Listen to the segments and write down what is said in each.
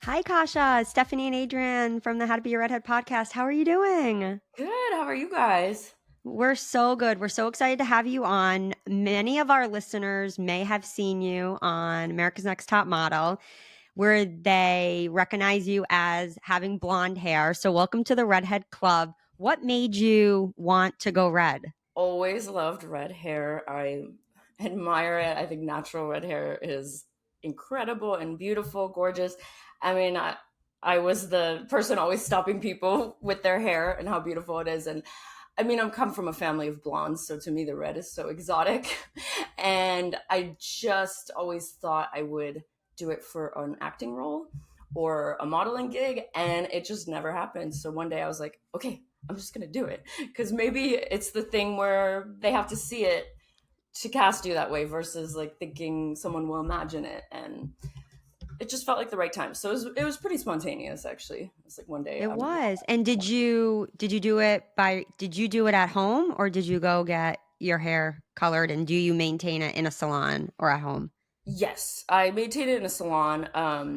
Hi, Kasia. Stephanie and Adrian from the How to Be a Redhead podcast. How are you doing? Good. How are you guys? We're so good. We're so excited to have you on. Many of our listeners may have seen you on America's Next Top Model, where they recognize you as having blonde hair. So, welcome to the Redhead Club. What made you want to go red? Always loved red hair. I admire it. I think natural red hair is incredible and beautiful, gorgeous. I mean, I was the person always stopping people with their hair and how beautiful it is. And I mean, I've come from a family of blondes, so to me, the red is so exotic. And I just always thought I would do it for an acting role or a modeling gig, and it just never happened. So one day I was like, okay, I'm just gonna do it because maybe it's the thing where they have to see it to cast you that way versus like thinking someone will imagine it, and it just felt like the right time. So it was pretty spontaneous actually. It's like one day It was. And did you do it did you do it at home or did you go get your hair colored and do you maintain it in a salon or at home? Yes, I maintain it in a salon.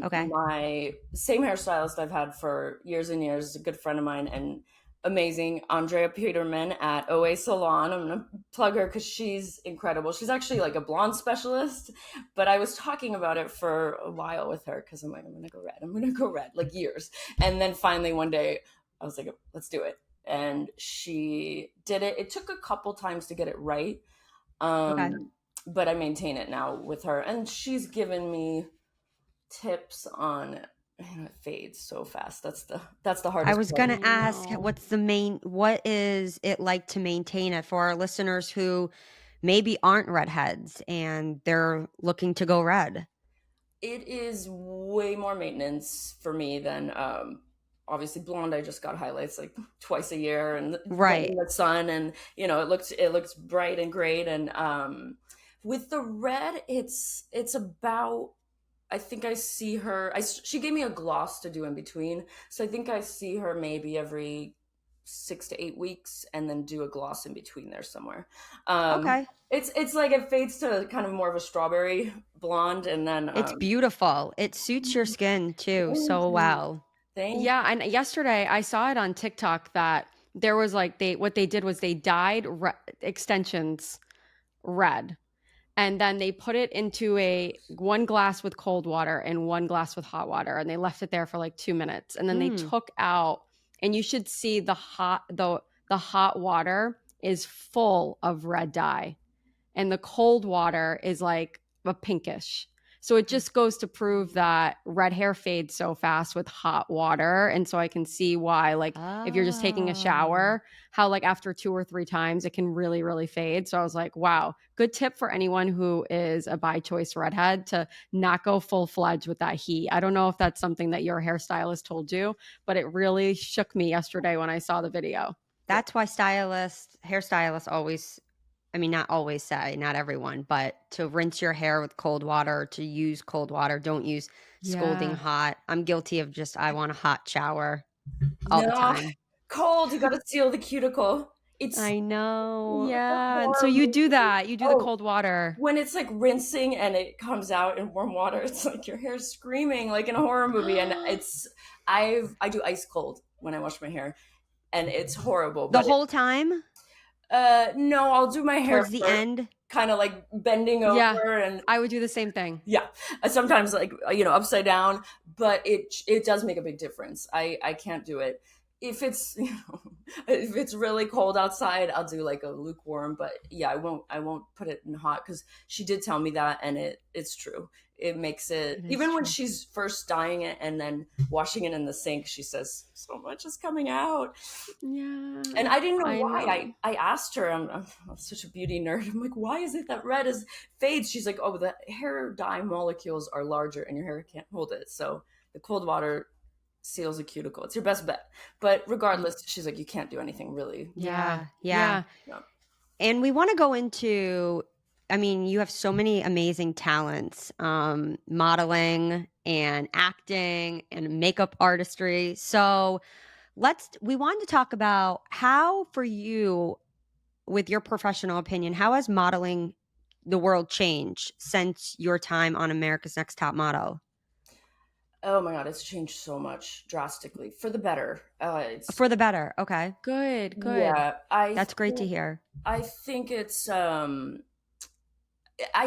Okay. My same hairstylist I've had for years and years, a good friend of mine and amazing, Andrea Peterman at OA Salon. I'm gonna plug her because she's incredible. She's actually like a blonde specialist, but I was talking about it for a while with her because I'm like, I'm gonna go red. I'm gonna go red, like years. And then finally one day I was like, let's do it. And she did it. It took a couple times to get it right. Okay. But I maintain it now with her, and she's given me tips on it fades so fast. That's the I hardest was part. going to I ask know. what is it like to maintain it for our listeners who maybe aren't redheads and they're looking to go red? It is way more maintenance for me than obviously blonde. I just got highlights like twice a year and right in Right. the sun, and it looks bright and great. And with the red, it's about, I think I see her. She gave me a gloss to do in between, so I think I see her maybe every 6 to 8 weeks, and then do a gloss in between there somewhere. Okay. It's like it fades to kind of more of a strawberry blonde, and then It's beautiful. It suits your skin too thank so you, well. thank Yeah, and yesterday I saw it on TikTok that there was like what they did was they dyed extensions red, and then they put it into a one glass with cold water and one glass with hot water, and they left it there for like 2 minutes, and then they Mm. took out, and you should see the hot water is full of red dye, and the cold water is like a pinkish. So it just goes to prove that red hair fades so fast with hot water. And so I can see why, like, if you're just taking a Oh. shower, how, like, after 2 or 3 times, it can really, really fade. So I was like, wow, good tip for anyone who is a by choice redhead to not go full fledged with that heat. I don't know if that's something that your hairstylist told you, but it really shook me yesterday when I saw the video. yeah. That's why hairstylists always, I mean, not always say, not everyone, but to rinse your hair with cold water, to use cold water, don't use scalding Yeah. hot. I'm guilty of I want a hot shower all the No, time. cold. You got to seal the cuticle. It's I know. Yeah. And so you horrible. do that. You do the Oh, cold water. when it's like rinsing and it comes out in warm water, it's like your hair's screaming like in a horror movie. And I do ice cold when I wash my hair, and it's horrible. The But whole time no, I'll do my hair towards the first, end. kind of like bending Yeah. over, and I would do the same thing. yeah, sometimes like upside down. But it does make a big difference. I can't do it if it's if it's really cold outside. I'll do like a lukewarm, but yeah, I won't put it in hot because she did tell me that, and it's true. It makes it, It is even when true. she's first dyeing it and then washing it in the sink, she says so much is coming out. Yeah. And I didn't know I why. know. I asked her, I'm such a beauty nerd. I'm like, why is it that red is fades? She's like, oh, the hair dye molecules are larger and your hair can't hold it. So the cold water seals the cuticle. It's your best bet. But regardless, she's like, you can't do anything really. Yeah. Yeah. Yeah. And we want to go into, I mean, you have so many amazing talents, modeling and acting and makeup artistry. So we wanted to talk about how, for you, with your professional opinion, how has modeling the world changed since your time on America's Next Top Model? Oh my God, it's changed so much drastically for the better. It's For the better. Okay. Good, good. yeah, That's great to hear. I think it's I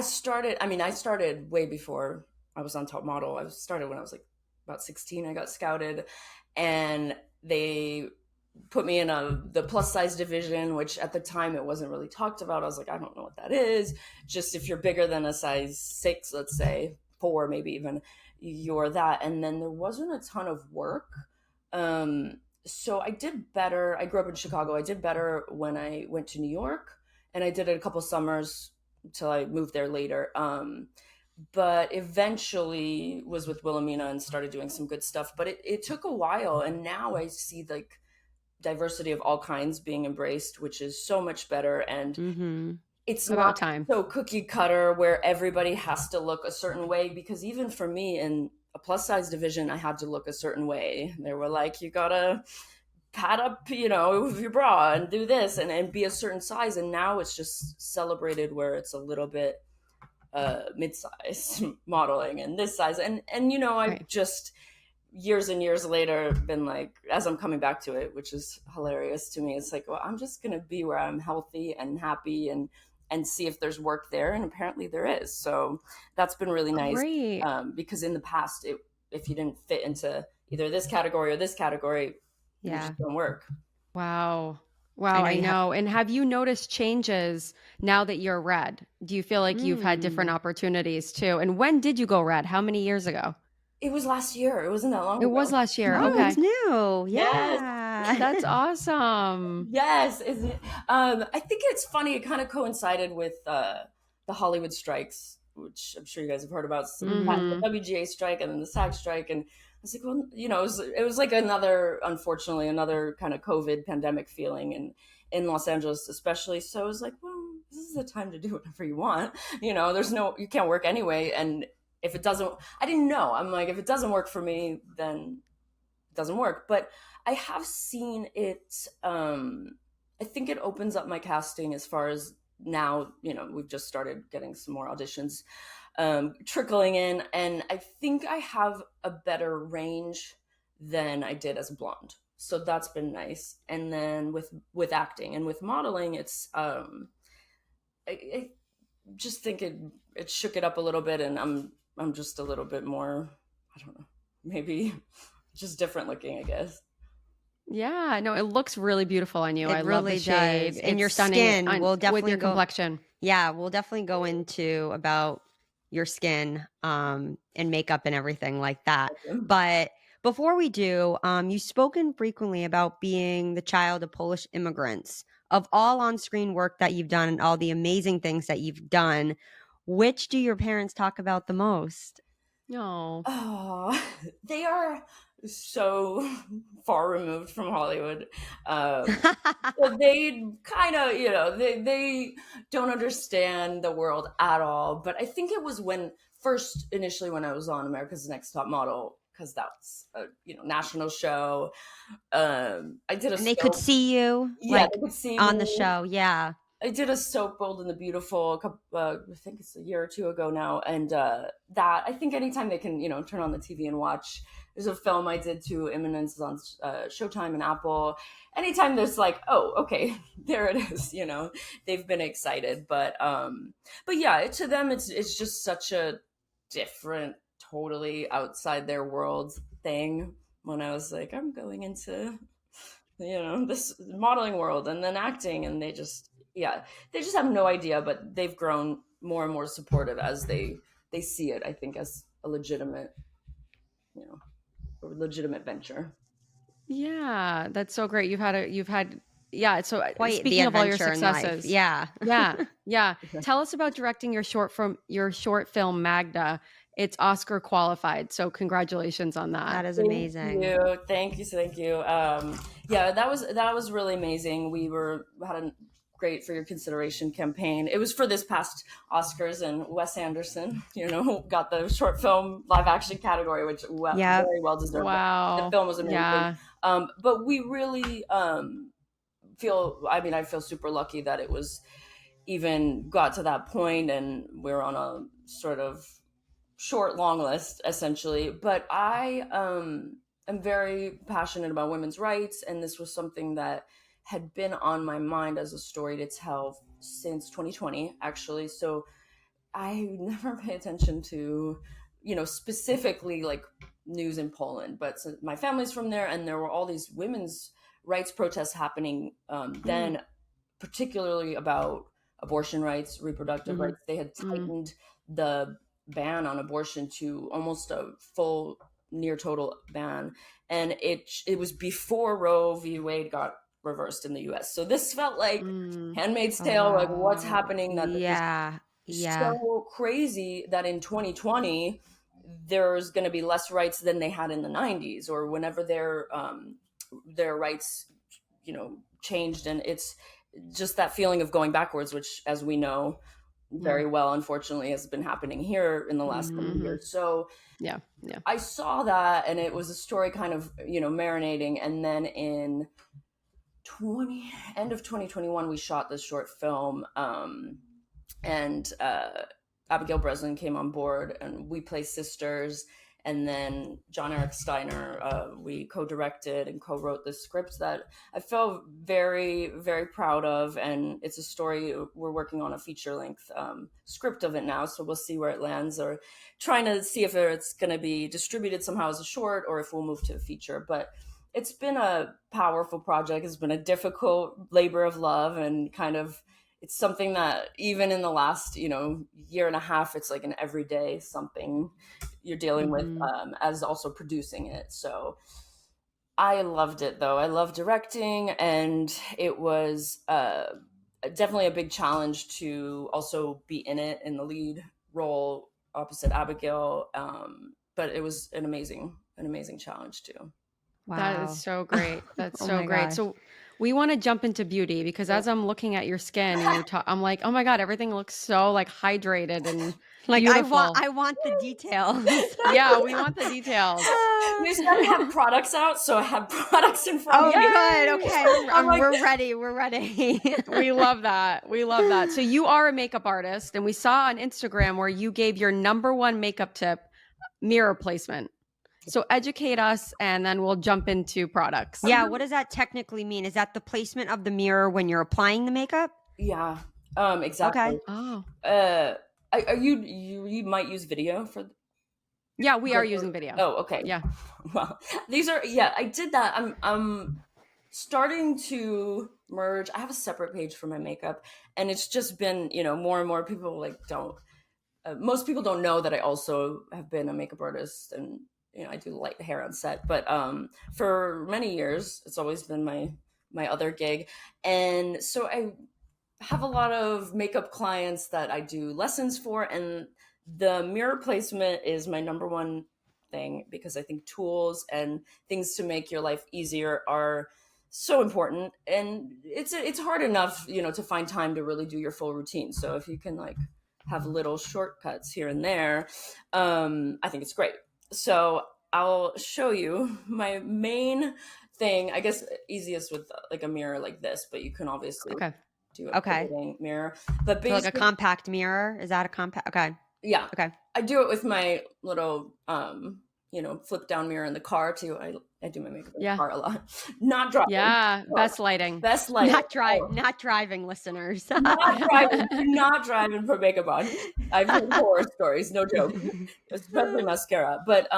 started way before I was on Top Model. I started when I was like about 16. I got scouted and they put me in the plus size division, which at the time it wasn't really talked about. I was like, I don't know what that is. Just if you're bigger than a size 6, let's say 4, maybe even, you're that. And then there wasn't a ton of work. So I did better. I grew up in Chicago. I did better when I went to New York, and I did it a couple summers until I moved there later. But eventually was with Wilhelmina and started doing some good stuff. But it took a while, and now I see like diversity of all kinds being embraced, which is so much better. And it's About not time. so cookie cutter where everybody has to look a certain way, because even for me in a plus size division, I had to look a certain way. They were like, you gotta pad up, with your bra and do this and be a certain size. And now it's just celebrated where it's a little bit mid-size modeling and this size. And I've Right. just years and years later been like, as I'm coming back to it, which is hilarious to me, it's like, well, I'm just gonna be where I'm healthy and happy and see if there's work there, and apparently there is. So that's been really nice. Great. Because in the past, if you didn't fit into either this category or this category, you Yeah. just don't work. Wow. Wow, I you know. And have you noticed changes now that you're red? Do you feel like you've had different opportunities too? And when did you go red? How many years ago? It was last year. It wasn't that long It ago. was last year. Oh, Okay. it's new. Yes. Yeah. That's awesome. Yes. I think it's funny. It kind of coincided with the Hollywood strikes, which I'm sure you guys have heard about. The WGA strike and then the SAG strike. And I was like, well, it was like unfortunately, another kind of COVID pandemic feeling in Los Angeles, especially. So I was like, well, this is the time to do whatever you want. You can't work anyway. And if it doesn't, I didn't know. I'm like, if it doesn't work for me, then it doesn't work. But I have seen it. I think it opens up my casting as far as now, we've just started getting some more auditions trickling in. And I think I have a better range than I did as a blonde. So that's been nice. And then with acting and with modeling, it's, I just think it shook it up a little bit, and I'm just a little bit more, I don't know, maybe just different looking, I guess. Yeah, no, it looks really beautiful on you. It I love the really shade. does. And your It's stunning skin will with definitely your go. complexion. Yeah, we'll definitely go into about your skin and makeup and everything like that. But before we do, you've spoken frequently about being the child of Polish immigrants. Of all on-screen work that you've done and all the amazing things that you've done, which do your parents talk about the most? No. Oh, they are so far removed from Hollywood. So they kind of, they don't understand the world at all. But I think it was initially when I was on America's Next Top Model, because that's a national show. I did and they could see you, they could see on me the show. Yeah. I did a soap Bold and the Beautiful I think it's a year or two ago now, and that I think anytime they can turn on the TV and watch. There's a film I did too, Immanence, on Showtime and Apple. Anytime there's like, oh, okay, there it is. They've been excited, but yeah, to them it's just such a different, totally outside their world thing. When I was like, I'm going into this modeling world and then acting, and they just have no idea, but they've grown more and more supportive as they see it, I think, as a legitimate venture. Yeah, that's so great. You've had so Quite speaking of all your successes. Yeah. Yeah. Tell us about directing your short film Magda. It's Oscar qualified, so congratulations on that. That is amazing. Thank you. Yeah, that was really amazing. We had a great For Your Consideration campaign. It was for this past Oscars, and Wes Anderson, got the short film live action category, which very well deserved. Wow. The film was amazing. Yeah. But we really I feel super lucky that it was even got to that point, and we're on a sort of short, long list, essentially. But I am very passionate about women's rights, and this was something that had been on my mind as a story to tell since 2020, actually. So I never pay attention to, specifically like news in Poland, but since my family's from there, and there were all these women's rights protests happening then, particularly about abortion rights, reproductive rights. They had tightened the ban on abortion to almost a full, near total ban, and it was before Roe v. Wade got reversed in the U.S. So this felt like Handmaid's Tale, like what's happening. That so crazy that in 2020 there's going to be less rights than they had in the 90s, or whenever their rights changed. And it's just that feeling of going backwards, which, as we know very well, unfortunately, has been happening here in the last couple of years. So I saw that, and it was a story kind of marinating. And then in end of 2021 we shot this short film, and Abigail Breslin came on board, and we play sisters. And then John Eric Steiner, we co-directed and co-wrote this script that I felt very, very proud of. And it's a story, we're working on a feature-length script of it now, so we'll see where it lands, or trying to see if it's going to be distributed somehow as a short, or if we'll move to a feature. But it's been a powerful project. It's been a difficult labor of love, and kind of, it's something that even in the last, year and a half, it's like an everyday something you're dealing with, as also producing it. So I loved it, though. I love directing, and it was definitely a big challenge to also be in it in the lead role opposite Abigail. But it was an amazing challenge too. Wow. That is so great. That's Oh so my great. gosh. So we want to jump into beauty, because as I'm looking at your skin and I'm like, oh my God, everything looks so like hydrated and Like beautiful. I want the details. Yeah, we want the details. You said I have products out, so I have products in front of me. Good. Okay. I'm like- We're ready. We're ready. We love that. We love that. So you are a makeup artist, and we saw on Instagram where you gave your number one makeup tip, mirror placement. So educate us, and then we'll jump into products. Yeah. What does that technically mean? Is that the placement of the mirror when you're applying the makeup? Yeah. Exactly. Okay. Oh. Are you might use video for? Yeah, we are using video. Oh, okay. Yeah. Well, I did that. I'm starting to merge. I have a separate page for my makeup, and it's just been, more and more people most people don't know that I also have been a makeup artist, and I do light hair on set. But for many years, it's always been my other gig, and so I have a lot of makeup clients that I do lessons for, and the mirror placement is my number one thing, because I think tools and things to make your life easier are so important. And it's hard enough, to find time to really do your full routine. So if you can have little shortcuts here and there, I think it's great. So I'll show you my main thing, I guess easiest with a mirror like this, but you can obviously do a pivoting mirror. But basically, like a compact mirror. Is that a compact? Okay. Yeah. Okay. I do it with my little, flip down mirror in the car too. I do my makeup in the car a lot. Not driving. Yeah. Best lighting. Not driving, listeners. Not driving. Do not drive and put makeup on. I've heard horror stories. No joke. Especially mascara. But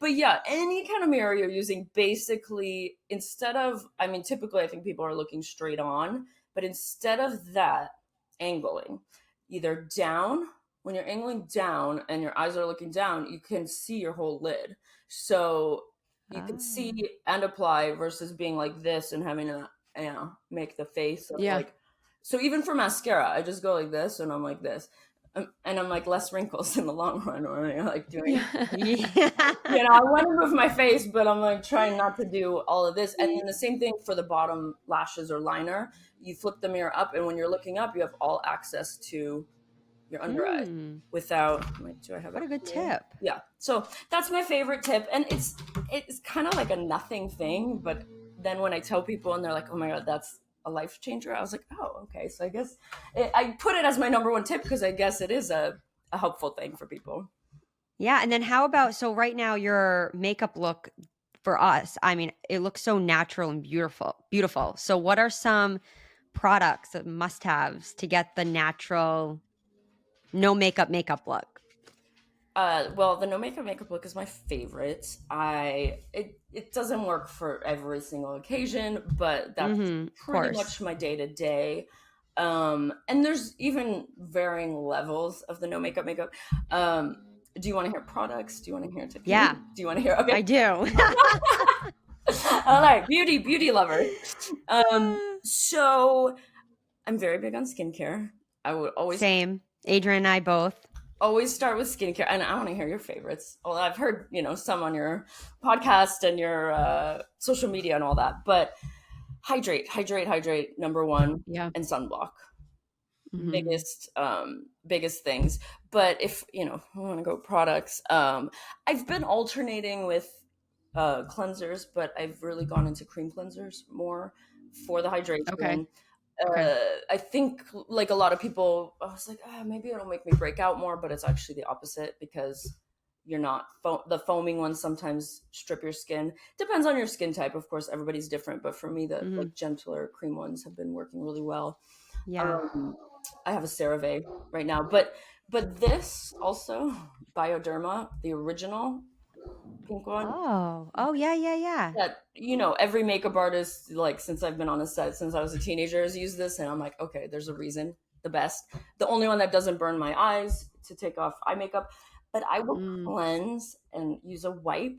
yeah, any kind of mirror you're using, basically, instead of, typically I think people are looking straight on, but instead of that, angling either down. When you're angling down and your eyes are looking down, you can see your whole lid. So you can see and apply, versus being like this and having to, make the face. So even for mascara, I just go like this, and I'm like this. And I'm like less wrinkles in the long run, or doing, I want to move my face, but I'm trying not to do all of this. And then the same thing for the bottom lashes or liner. You flip the mirror up, and when you're looking up, you have all access to your under eye without. Do I have what a good tip? Yeah, so that's my favorite tip, and it's kind of like a nothing thing, but then when I tell people and they're like, "Oh my God, that's a life changer," I was like, "Oh, okay." So I guess I put it as my number one tip, because I guess it is a helpful thing for people. Yeah. And then how about, so right now your makeup look for us, I mean, it looks so natural and beautiful. So what are some products, must-haves to get the natural, no makeup look? Well, the no makeup look is my favorite. It doesn't work for every single occasion, but that's Of pretty course. much my day to day. And there's even varying levels of the no makeup. Do you want to hear products? Do you want to hear technique? Yeah, Do you want to hear? Okay. I do. All right, beauty lover. So I'm very big on skincare. I would Same. Adrian and I both. always start with skincare, and I want to hear your favorites. Well, I've heard some on your podcast and your social media and all that, but hydrate, number one, Yeah. and sunblock, Mhm. biggest things. But if I want to go products, I've been alternating with cleansers, but I've really gone into cream cleansers more for the hydration. Okay. Okay. I think, like a lot of people, I was like, maybe it'll make me break out more, but it's actually the opposite, because you're not the foaming ones sometimes strip your skin. Depends on your skin type, of course. Everybody's different, but for me, the like gentler cream ones have been working really well. Yeah. I have a CeraVe right now, but this also, Bioderma, the original pink one, Oh, yeah. that every makeup artist, like, since I've been on the set since I was a teenager, has used this, and I'm like, okay, there's a reason. The best, the only one that doesn't burn my eyes to take off eye makeup. But I will cleanse and use a wipe,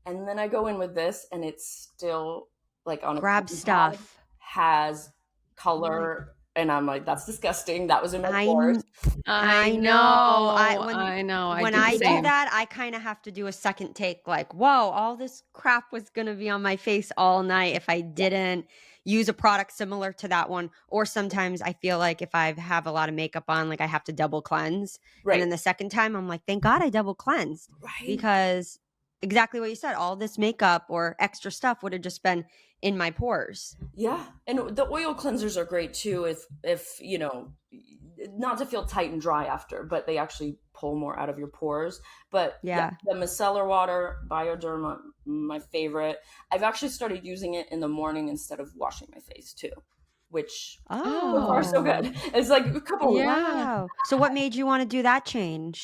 and then I go in with this, and it's still like on a Grab cotton pad, stuff. has color, and I'm like, that's disgusting. That was in my I pores. I know. I know. When do the I do same. that, I kind of have to do a second take, like, whoa, all this crap was going to be on my face all night if I didn't use a product similar to that one. Or sometimes I feel like if I have a lot of makeup on, like I have to double cleanse. And Right. then the second time, I'm like, thank God I double cleansed. Right. Because exactly what you said, all this makeup or extra stuff would have just been in my pores. Yeah, and the oil cleansers are great too, if not to feel tight and dry after, but they actually pull more out of your pores. But Yeah. the micellar water, Bioderma, my favorite. I've actually started using it in the morning instead of washing my face too, which so far so good. It's like a couple weeks. Wow. So what made you want to do that change?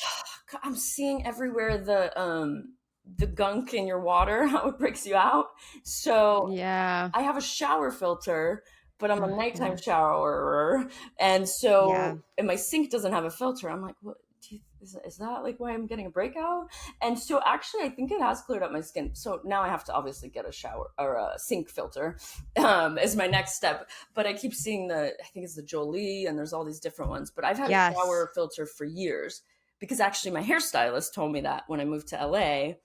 I'm seeing everywhere the gunk in your water, how it breaks you out. So Yeah. I have a shower filter, but I'm a nighttime showerer, and so Yeah. and my sink doesn't have a filter. I'm like, what? Is that like why I'm getting a breakout? And so actually, I think it has cleared up my skin. So now I have to obviously get a shower or a sink filter, as my next step. But I keep seeing I think it's the Jolie, and there's all these different ones. But I've had Yes. a shower filter for years, because actually my hairstylist told me that when I moved to LA.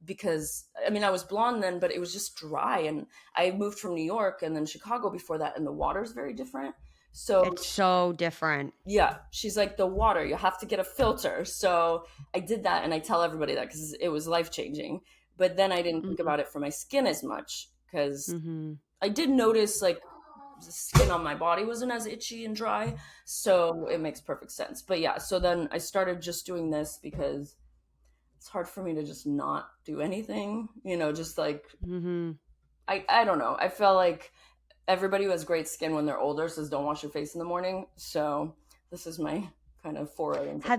Because I mean, I was blonde then, but it was just dry, and I moved from New York and then Chicago before that, and the water's very different. So It's so different. yeah, she's like, the water, you have to get a filter. So I did that, and I tell everybody that because it was life-changing. But then I didn't think about it for my skin as much, because I did notice like the skin on my body wasn't as itchy and dry, so it makes perfect sense. But yeah, so then I started just doing this because it's hard for me to just not do anything, just like, I don't know. I feel like everybody who has great skin when they're older says don't wash your face in the morning. So this is my kind of foray into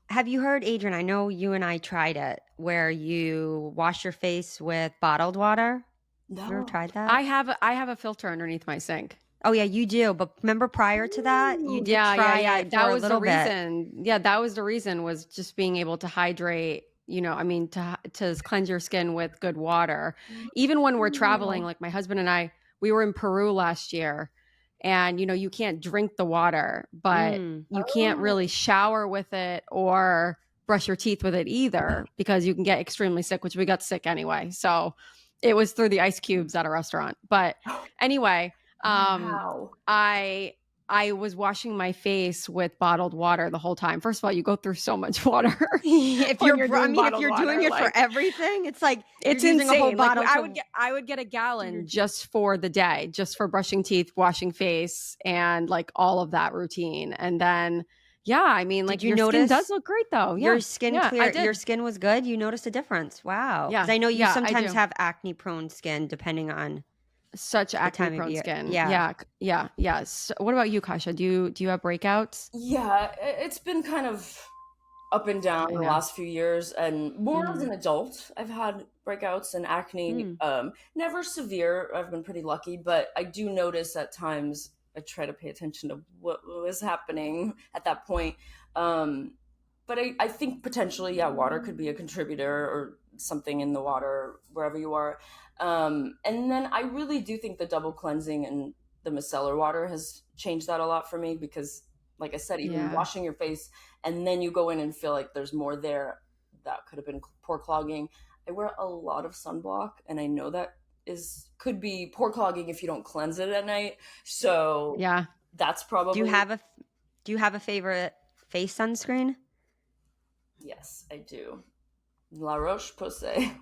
Have you heard, Adrian, I know you and I tried it, where you wash your face with bottled water? No. You ever tried that? I have a filter underneath my sink. Oh yeah, you do. But remember prior to that, you did try it for that a was little the bit. reason. Yeah, that was the reason, was just being able to hydrate, I mean, to cleanse your skin with good water. Even when we're traveling, like my husband and I, we were in Peru last year, and you can't drink the water, but you can't really shower with it or brush your teeth with it either, because you can get extremely sick, which we got sick anyway. So it was through the ice cubes at a restaurant. But anyway, Wow. I was washing my face with bottled water the whole time. First of all, you go through so much water. If when you're doing it water, for everything, it's like it's you're using insane. a whole bottle. I would get a gallon just for the day, just for brushing teeth, washing face, and like all of that routine. And then Yeah, I mean, Did like you your skin notice does look great though. your Yeah. skin Yeah, I clear? Your did. skin was good. You noticed a difference. Wow. Because Yeah. I know you Yeah, I sometimes do. have acne prone skin depending on Such the acne time of prone year. skin. Yeah. Yeah. Yeah. Yeah. So what about you, Kasia? Do you have breakouts? Yeah, it's been kind of up and down I in the know. last few years, and more as Mm. an adult I've had breakouts and acne. Mm. Never severe. I've been pretty lucky, but I do notice at times I try to pay attention to what was happening at that point. um, but I think potentially, yeah, water could be a contributor, or something in the water wherever you are. And then I really do think the double cleansing and the micellar water has changed that a lot for me, because like I said, even Yeah. washing your face and then you go in and feel like there's more there, that could have been pore clogging. I wear a lot of sunblock, and I know that could be pore clogging if you don't cleanse it at night. So Yeah. that's Do probably, you have a favorite face sunscreen? yes, I do. La Roche Posay.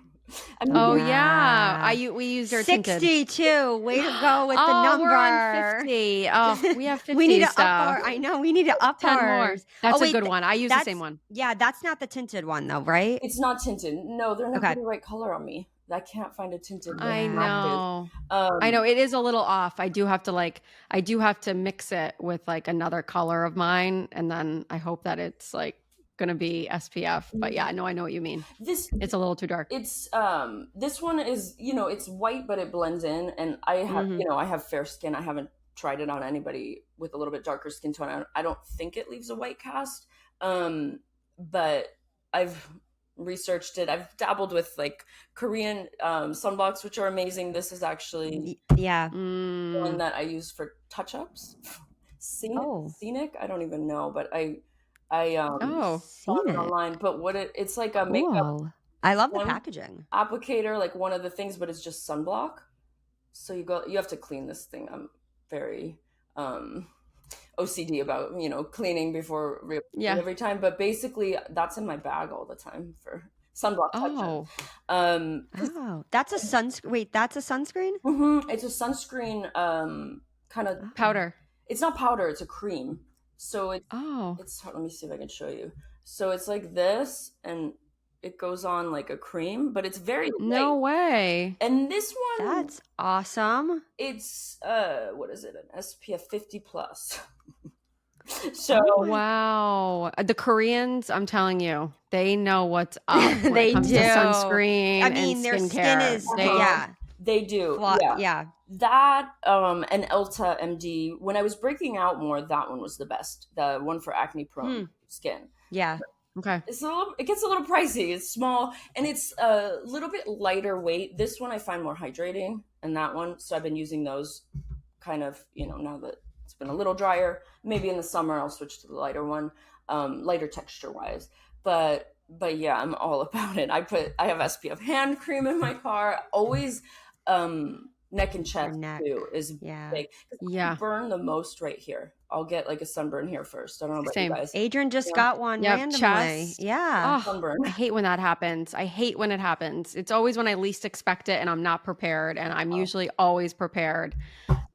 I mean, Oh Yeah. yeah. We used our tinted. 62. Way to go with the Oh, number. we're on 50. Oh, we have 50 we need to stuff. up our. I know we need to up 10 more. ours. That's oh, a good one. I use the same one. Yeah, that's not the tinted one though, right? it's not tinted. No, they're not Okay. the right color on me. I can't find a tinted one. I know. Um, I know it is a little off. I do have to mix it with like another color of mine, and then I hope that it's like gonna be SPF. But yeah, no, I know what you mean. It's a little too dark. It's this one is, it's white, but it blends in, and I have I have fair skin. I haven't tried it on anybody with a little bit darker skin tone. I don't think it leaves a white cast, but I've researched it. I've dabbled with like Korean sunblocks, which are amazing. This is actually Yeah. one that I use for touch-ups. Scenic, I don't even know, but I saw it online. But it's like a makeup. Cool. I love the packaging. Applicator, like one of the things, but it's just sunblock. So you have to clean this thing. I'm very OCD about cleaning before every time. But basically, that's in my bag all the time for sunblock touch-up. That's a sunscreen. Wait, that's a sunscreen? It's a sunscreen kind of powder. It's not powder, it's a cream. So it's let me see if I can show you. So it's like this, and it goes on like a cream, but it's very light. No way. And this one, that's awesome. It's what is it? An SPF 50 plus. So wow, the Koreans, I'm telling you, they know what's up when it comes to sunscreen. I mean, and their skincare. skin is they do. Yeah. That and Elta MD. When I was breaking out more, that one was the best. The one for acne prone skin. Yeah. Okay. It gets a little pricey. It's small, and it's a little bit lighter weight. This one I find more hydrating, and that one. So I've been using those kind of, now that it's been a little drier. Maybe in the summer I'll switch to the lighter one, lighter texture wise. But yeah, I'm all about it. I have SPF hand cream in my car. Always neck and chest too is big. I burn the most right here. I'll get like a sunburn here first. I don't know about you guys. Adrian just got one randomly. Chest. Yeah. Sunburn. I hate when that happens. I hate when it happens. It's always when I least expect it and I'm not prepared, and I'm usually always prepared.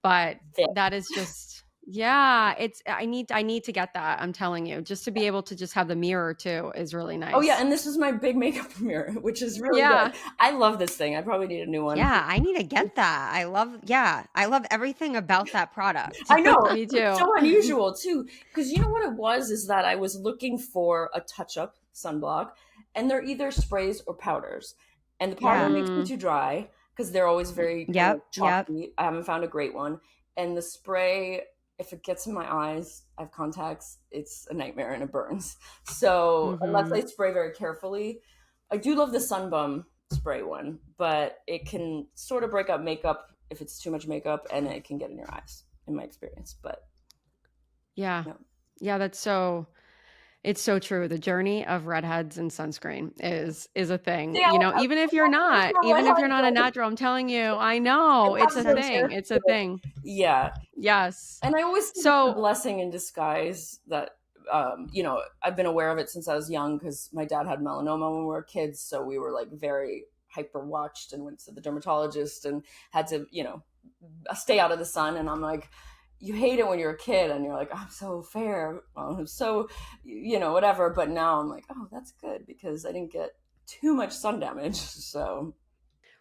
But that is just I need to get that. I'm telling you, just to be able to just have the mirror too is really nice. Oh yeah, and this is my big makeup mirror, which is really good. I love this thing. I probably need a new one. Yeah, I need to get that. I love everything about that product. I know. Me too. It's so unusual too, because you know what it was is that I was looking for a touch-up sunblock, and they're either sprays or powders, and the powder makes me too dry because they're always very chalky. I haven't found a great one, and the spray, if it gets in my eyes, I have contacts, it's a nightmare and it burns. So unless I spray very carefully, I do love the Sunbum spray one, but it can sort of break up makeup if it's too much makeup, and it can get in your eyes, in my experience. But yeah, it's so true. The journey of redheads and sunscreen is a thing. Even if you're not a natural, I'm telling you, I know it's a thing. It's a thing. Yeah. Yes. And I always think it's a blessing in disguise that, I've been aware of it since I was young, because my dad had melanoma when we were kids. So we were like very hyper watched and went to the dermatologist and had to, stay out of the sun. And I'm like, you hate it when you're a kid and you're like, I'm so fair, I'm so, whatever. But now I'm like, oh, that's good because I didn't get too much sun damage. So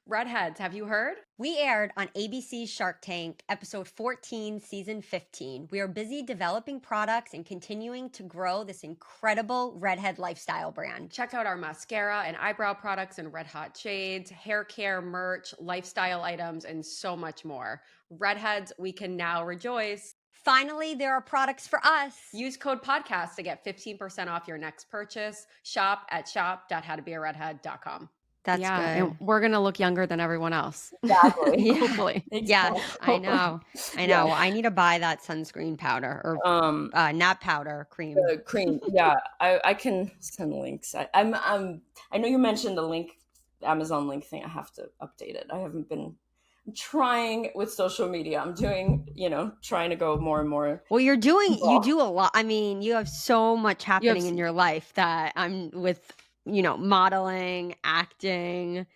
Redheads, have you heard? We aired on ABC's Shark Tank, episode 14, season 15. We are busy developing products and continuing to grow this incredible redhead lifestyle brand. Check out our mascara and eyebrow products in red hot shades, hair care, merch, lifestyle items, and so much more. Redheads, we can now rejoice. Finally, there are products for us. Use code podcast to get 15% off your next purchase. Shop at shop.howtobearedhead.com. That's yeah, good. And we're going to look younger than everyone else. Exactly. Yeah. Hopefully. Yes, I know. Yeah. I need to buy that sunscreen powder or not powder, cream. Cream. Yeah, I can send links. I know you mentioned the link, Amazon link thing. I have to update it. I haven't been trying with social media. I'm doing, trying to go more and more. Well, you do a lot. I mean, you have so much happening in your life that I'm with, modeling, acting,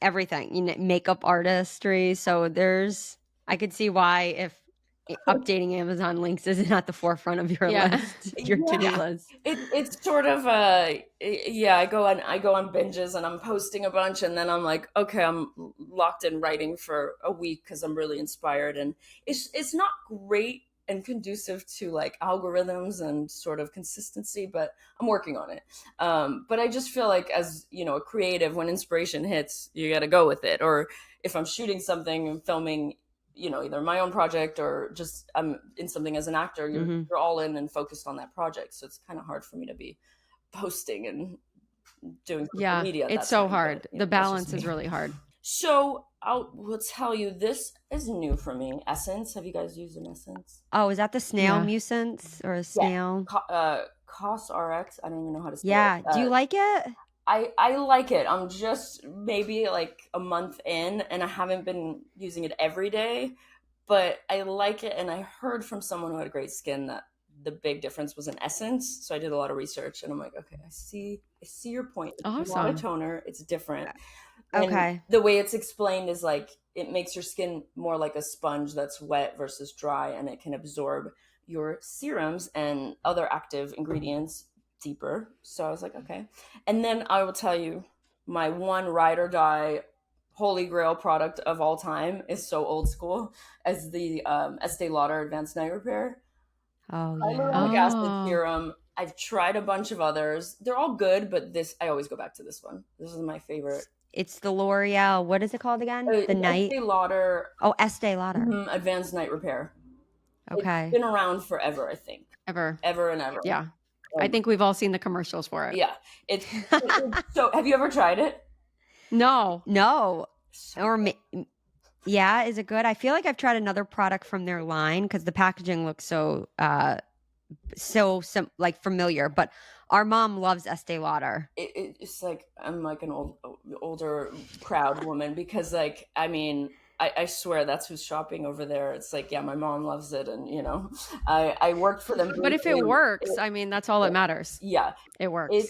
everything, makeup artistry. So I could see why if updating Amazon links isn't at the forefront of your list, your to-do list. It's sort of I go on binges and I'm posting a bunch and then I'm like, okay, I'm locked in writing for a week because I'm really inspired, and it's not great and conducive to like algorithms and sort of consistency, but I'm working on it. But I just feel like as, a creative, when inspiration hits, you got to go with it. Or if I'm shooting something and filming, either my own project or just I'm in something as an actor, you're all in and focused on that project. So it's kind of hard for me to be posting and doing social media. It's so hard. The balance is really hard. So will tell you, this is new for me. Essence. Have you guys used an Essence? Oh, is that the snail mucins or a snail? Cos RX. I don't even know how to spell it. Yeah. Do you like it? I like it. I'm just maybe like a month in and I haven't been using it every day, but I like it. And I heard from someone who had great skin that the big difference was in Essence. So I did a lot of research and I'm like, okay, I see your point. It's not a toner. It's different. Okay. And the way it's explained is like, it makes your skin more like a sponge that's wet versus dry, and it can absorb your serums and other active ingredients deeper. So I was like, okay. And then I will tell you, my one ride or die holy grail product of all time is so old school as the Estee Lauder Advanced Night Repair. Oh, yeah. Hyaluronic acid serum. I've tried a bunch of others. They're all good, but I always go back to this one. This is my favorite. It's the L'Oreal. What is it called again? The night. Estee Lauder. Oh, Estee Lauder. Advanced Night Repair. Okay. It's been around forever, I think. Ever and ever. Yeah. I think we've all seen the commercials for it. Yeah. So have you ever tried it? No. So Yeah, is it good? I feel like I've tried another product from their line because the packaging looks so like familiar, but our mom loves Estee Lauder. It's like I'm like an older proud woman because like I swear that's who's shopping over there. It's like, yeah, my mom loves it, and I worked for them. But if it works, that's all that matters. Yeah, it works.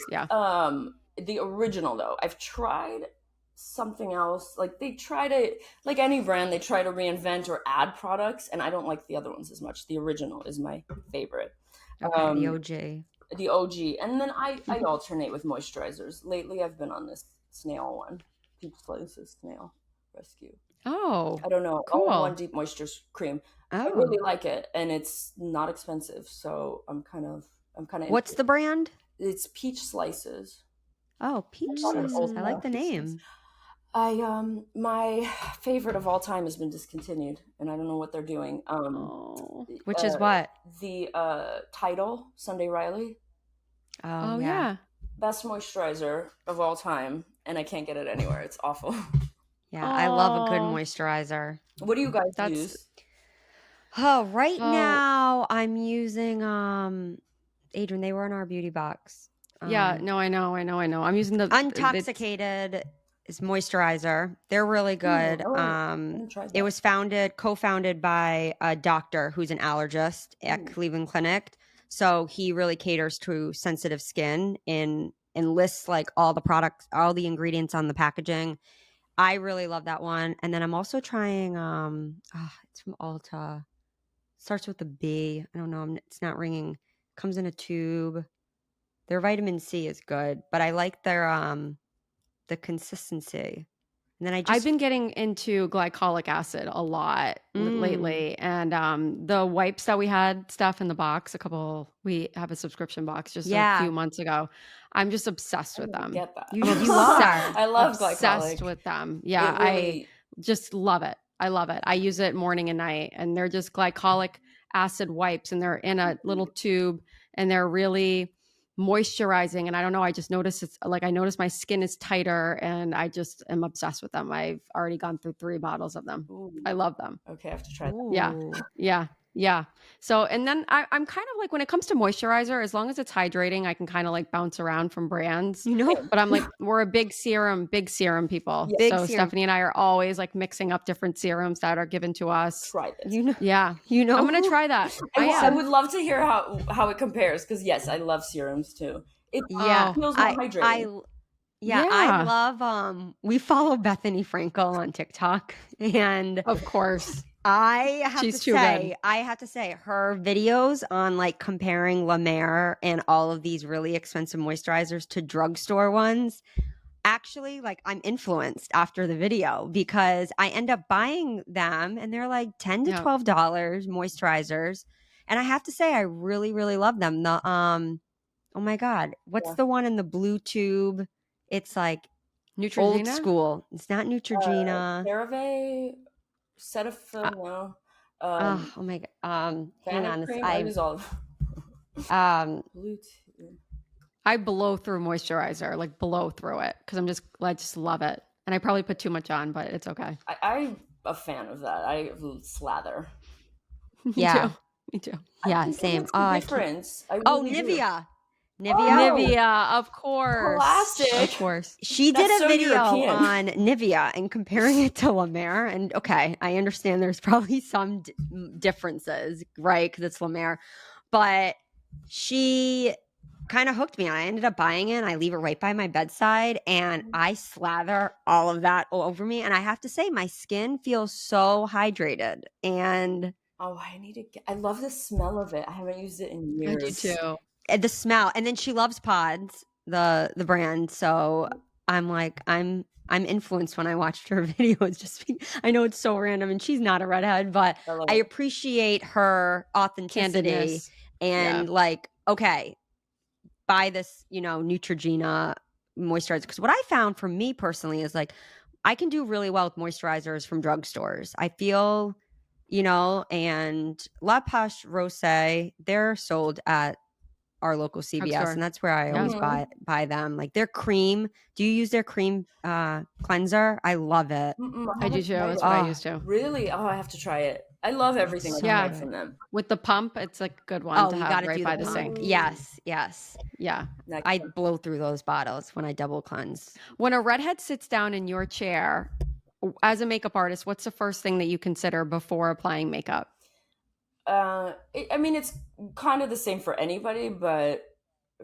The original though, I've tried something else. Like they try to, like any brand, they try to reinvent or add products, and I don't like the other ones as much. The original is my favorite. Okay, the OG, and then I alternate with moisturizers. Lately, I've been on this snail one, Peach Slices Snail Rescue. Oh, I don't know. Cool. All-in-one deep moisture cream. Oh. I really like it, and it's not expensive, so I'm kind of. What's the brand? It's Peach Slices. Oh, Peach Slices. I like the name. My favorite of all time has been discontinued, and I don't know what they're doing. Which is what? The Tidal Sunday Riley. Oh yeah. Best moisturizer of all time, and I can't get it anywhere. It's awful. Yeah, I love a good moisturizer. What do you guys use? Oh, now I'm using Adrian, they were in our beauty box. I know. I'm using the Untoxicated is moisturizer. They're really good. It was co-founded by a doctor who's an allergist at Cleveland Clinic. So he really caters to sensitive skin and lists like all the products, all the ingredients on the packaging. I really love that one. And then I'm also trying it's from Ulta. Starts with a B. I don't know. It's not ringing. Comes in a tube. Their vitamin C is good, but I like their the consistency. And then I've been getting into glycolic acid a lot lately, and the wipes that we had, stuff in the box, we have a subscription box just a few months ago. I'm just obsessed with them. Get that? You are. I love obsessed glycolic. with them. Yeah, I just love it. I love it. I use it morning and night, and they're just glycolic acid wipes, and they're in a little tube, and they're really moisturizing. And I don't know, I just noticed I notice my skin is tighter, and I just am obsessed with them. I've already gone through 3 bottles of them. Ooh. I love them. Okay, I have to try that. Yeah. So, and then I'm kind of like, when it comes to moisturizer, as long as it's hydrating, I can kind of like bounce around from brands, but I'm like, we're a big serum people. Big so serum. Stephanie and I are always like mixing up different serums that are given to us. Try this. Yeah. I'm going to try that. I would love to hear how it compares, because yes, I love serums too. It feels more hydrating. I love we follow Bethany Frankel on TikTok, and of course I have to say her videos on like comparing La Mer and all of these really expensive moisturizers to drugstore ones, actually, like, I'm influenced after the video, because I end up buying them and they're like $10 to $12 moisturizers, and I have to say I really, really love them. The oh my god, what's the one in the blue tube? It's like Neutrogena? Old school. It's not Neutrogena. CeraVe, Cetaphil, no. Oh my god. Hang on. I use all of I blow through moisturizer, like blow through it, because I just love it. And I probably put too much on, but it's okay. I'm a fan of that. I slather. Yeah. Me too. Yeah, same. Difference. Nivea. Nivea, of course. Classic. Of course. She did a video on Nivea and comparing it to La Mer. And okay, I understand there's probably some differences, right? Because it's La Mer. But she kind of hooked me. I ended up buying it. I leave it right by my bedside, and I slather all of that all over me. And I have to say, my skin feels so hydrated. And I love the smell of it. I haven't used it in years. I do too. The smell, and then she loves Pods, the brand. So I'm like, I'm influenced when I watched her videos. I know it's so random, and she's not a redhead, but I appreciate her authenticity. Candidness. And like, okay, buy this, Neutrogena moisturizer. Because what I found for me personally is like, I can do really well with moisturizers from drugstores. I feel, and La Poche-Rosé, they're sold at our local CVS, and that's where I always buy them. Like their cream. Do you use their cream cleanser? I love it. I do too. That's what I use too. Really? Oh, I have to try it. I love everything I get from them. With the pump, it's like a good one to have right by the sink. Yes. Yeah. I blow through those bottles when I double cleanse. When a redhead sits down in your chair, as a makeup artist, what's the first thing that you consider before applying makeup? It's kind of the same for anybody, but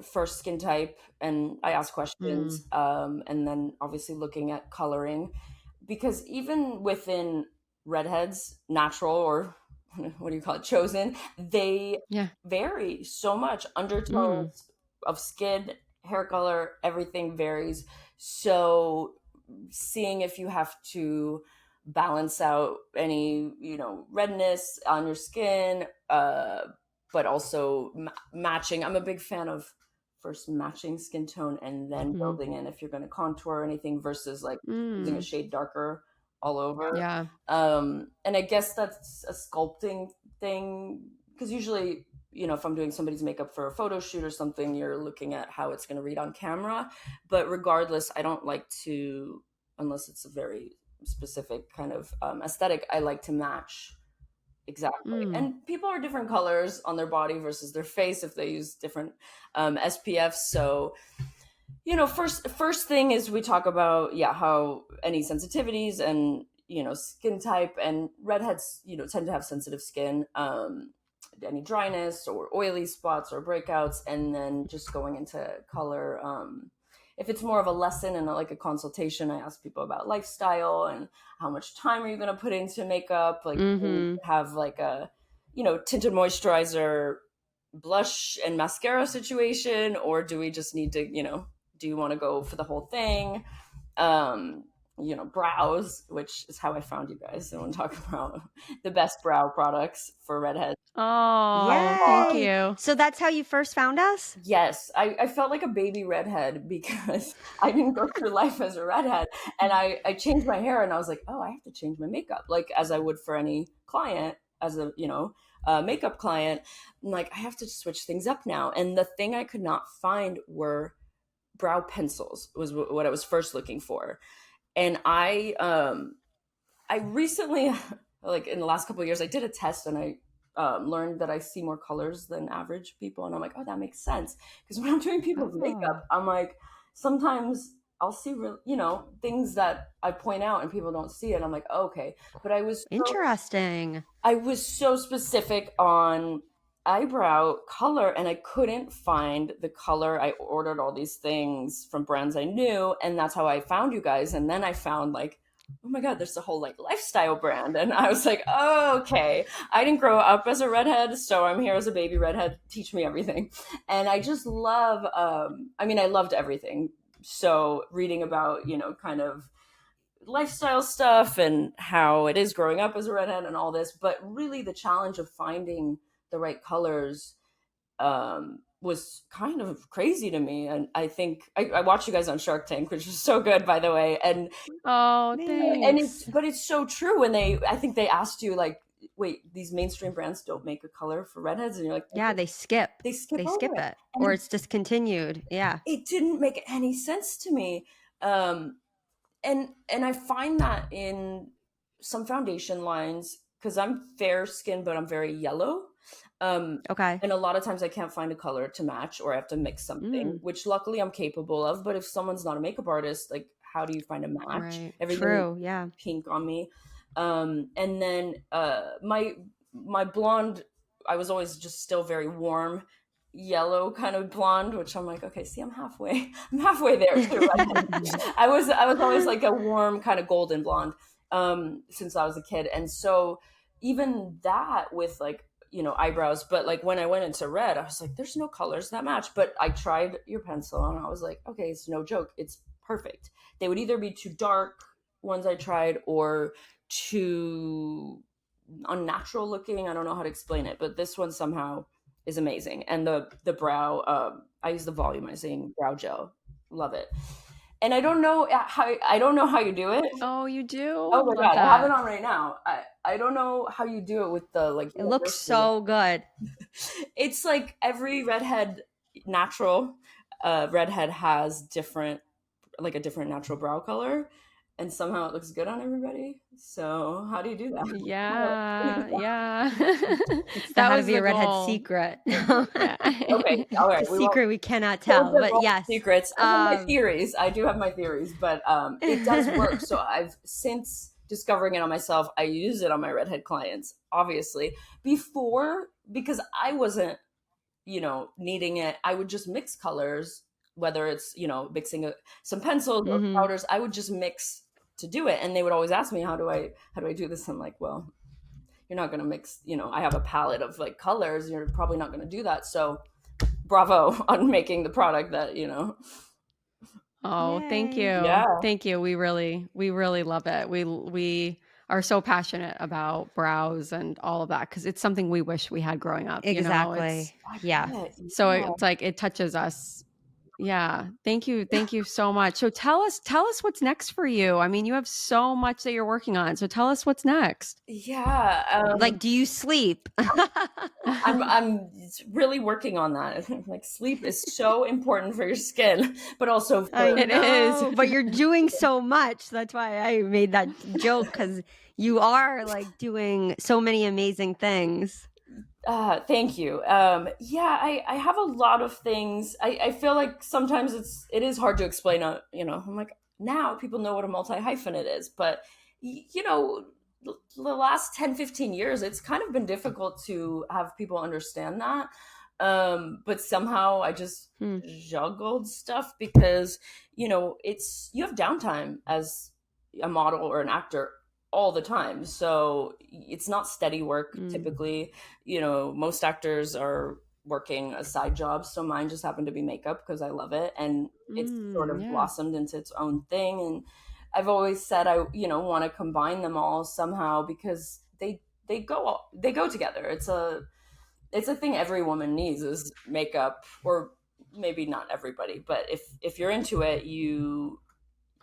first skin type, and I ask questions, and then obviously looking at coloring, because even within redheads, natural or what do you call it, chosen, they vary so much. Undertones of skin, hair color, everything varies. So seeing if you have to balance out any redness on your skin, but also matching. I'm a big fan of first matching skin tone and then building in if you're going to contour or anything, versus like using a shade darker all over. And I guess that's a sculpting thing, because usually if I'm doing somebody's makeup for a photo shoot or something, you're looking at how it's going to read on camera. But regardless, I don't like to, unless it's a very specific kind of aesthetic, I like to match exactly. And people are different colors on their body versus their face if they use different SPFs. So first thing is we talk about how any sensitivities and skin type, and redheads tend to have sensitive skin, any dryness or oily spots or breakouts, and then just going into color. if it's more of a lesson and like a consultation, I ask people about lifestyle and how much time are you going to put into makeup. Like have like a, tinted moisturizer, blush and mascara situation, or do we just need to, do you want to go for the whole thing? Brows, which is how I found you guys. I want to talk about the best brow products for redheads. Oh, thank you. So that's how you first found us? Yes, I felt like a baby redhead because I didn't go through life as a redhead, and I changed my hair, and I was like, oh, I have to change my makeup, like as I would for any client, as a makeup client. I'm like, I have to switch things up now, and the thing I could not find were brow pencils. Was what I was first looking for. And I recently, like in the last couple of years, I did a test, and I learned that I see more colors than average people. And I'm like, oh, that makes sense. Because when I'm doing people's makeup, I'm like, sometimes I'll see things that I point out and people don't see it. I'm like, oh, okay. But interesting. I was so specific on eyebrow color, and I couldn't find the color. I ordered all these things from brands I knew, and that's how I found you guys. And then I found like, oh my God, there's a whole like lifestyle brand. And I was like, oh, okay. I didn't grow up as a redhead, so I'm here as a baby redhead. Teach me everything. And I just love, I loved everything. So reading about, kind of lifestyle stuff and how it is growing up as a redhead and all this, but really the challenge of finding the right colors was kind of crazy to me. And I think I watched you guys on Shark Tank, which was so good, by the way. And thanks. But it's so true when I think they asked you like, wait, these mainstream brands don't make a color for redheads, and you're like, yeah, they skip it, or it's discontinued. Yeah, it didn't make any sense to me. And I find that in some foundation lines, because I'm fair skinned, but I'm very yellow. Okay. And a lot of times I can't find a color to match, or I have to mix something, which luckily I'm capable of. But if someone's not a makeup artist, like how do you find a match? Right. Everything True. Yeah. pink on me. And then my blonde, I was always just still very warm yellow kind of blonde, which I'm like, okay, see, I'm halfway there too. I was always like a warm kind of golden blonde since I was a kid. And so even that with like, eyebrows, but like when I went into red, I was like, there's no colors that match. But I tried your pencil and I was like, okay, it's no joke, it's perfect. They would either be too dark ones I tried, or too unnatural looking. I don't know how to explain it, but this one somehow is amazing. And the brow, I use the volumizing brow gel. Love it. And I don't know how you do it. Oh, you do? Oh my God, I have it on right now. I don't know how you do it with the like. It looks so good. It's like every redhead natural redhead has a different natural brow color, and somehow it looks good on everybody. So how do you do that? Yeah. That was the redhead secret. Okay, all right. The secret we cannot tell, but yes. Secrets. I have my theories. I do have my theories, but it does work. So I've since discovering it on myself, I use it on my redhead clients, obviously. Before, because I wasn't, needing it, I would just mix colors, whether it's, mixing some pencils or powders, I would just mix to do it. And they would always ask me, how do I do this? I'm like, well, you're not going to mix, I have a palette of like colors. You're probably not going to do that. So bravo on making the product that, Oh, Yay. thank you. Yeah. Thank you. We really love it. We are so passionate about brows and all of that, because it's something we wish we had growing up. Exactly. Yeah. So it's like, it touches us. Yeah. Thank you. Thank you so much. So tell us what's next for you. I mean, you have so much that you're working on. So tell us what's next. Yeah. Like, do you sleep? I'm really working on that. Like, sleep is so important for your skin, but also It is. But you're doing so much. That's why I made that joke, because you are like doing so many amazing things. Thank you. I have a lot of things. I feel like sometimes it is hard to explain. I'm like, now people know what a multi-hyphenate is, but the last 10, 15 years, it's kind of been difficult to have people understand that. But somehow I just juggled stuff because, you know, you have downtime as a model or an actor all the time. So it's not steady work typically. You know, most actors are working a side job. So mine just happened to be makeup because I love it. And it's sort of blossomed into its own thing. And I've always said I, you know, want to combine them all somehow because they go together. It's a thing every woman needs is makeup, or maybe not everybody, but if you're into it,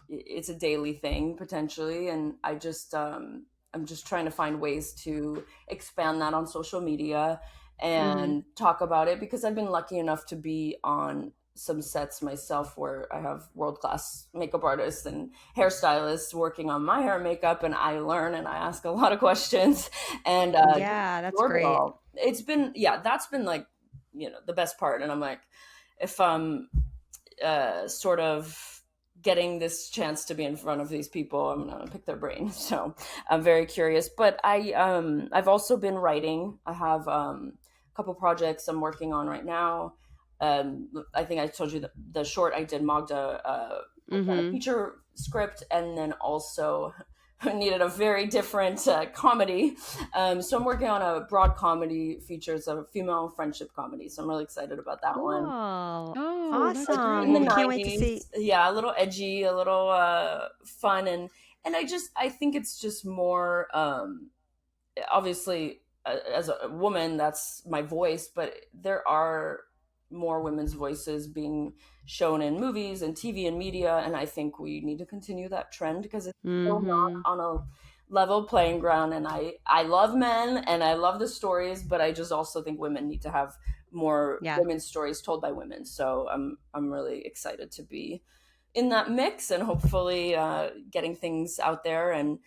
it's a daily thing potentially. And I'm just trying to find ways to expand that on social media and talk about it, because I've been lucky enough to be on some sets myself where I have world-class makeup artists and hairstylists working on my hair and makeup, and I learn and I ask a lot of questions. And that's great. it's been, that's been like, you know, the best part. And I'm like, if I'm sort of getting this chance to be in front of these people, I'm gonna pick their brain. So I'm very curious. But I've also been writing. I have a couple projects I'm working on right now. I think I told you the short I did, Magda, a feature script, and then also needed a very different comedy. So I'm working on a broad comedy features of a female friendship comedy. So I'm really excited about that one. Oh, awesome. In the Can't 90s. wait to see. Yeah, a little edgy, a little fun. And I think it's just more, obviously, as a woman, that's my voice, but there are more women's voices being shown in movies and TV and media, and I think we need to continue that trend because it's still not on a level playing ground. And I love men and I love the stories, but I just also think women need to have more women's stories told by women. So I'm really excited to be in that mix and hopefully getting things out there. And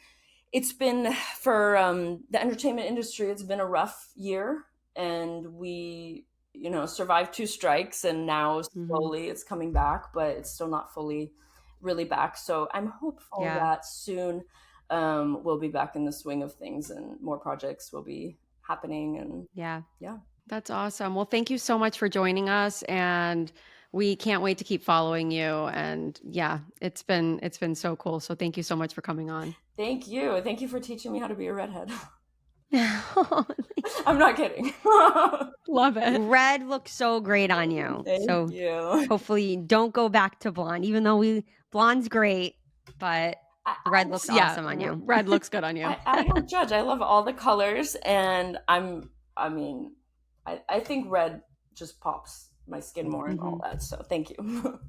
it's been, for the entertainment industry, it's been a rough year, and we, you know, survived 2 strikes, and now slowly it's coming back, but it's still not fully really back. So I'm hopeful that soon we'll be back in the swing of things and more projects will be happening. And yeah, that's awesome. Well, thank you so much for joining us, and we can't wait to keep following you. And it's been so cool. So thank you so much for coming on. Thank you. Thank you for teaching me how to be a redhead. I'm not kidding. Love it. Red looks so great on you. Thank you. Hopefully don't go back to blonde, even though blonde's great, but red looks awesome on you. Red looks good on you. I don't judge. I love all the colors, and I think red just pops my skin more and all that. So thank you.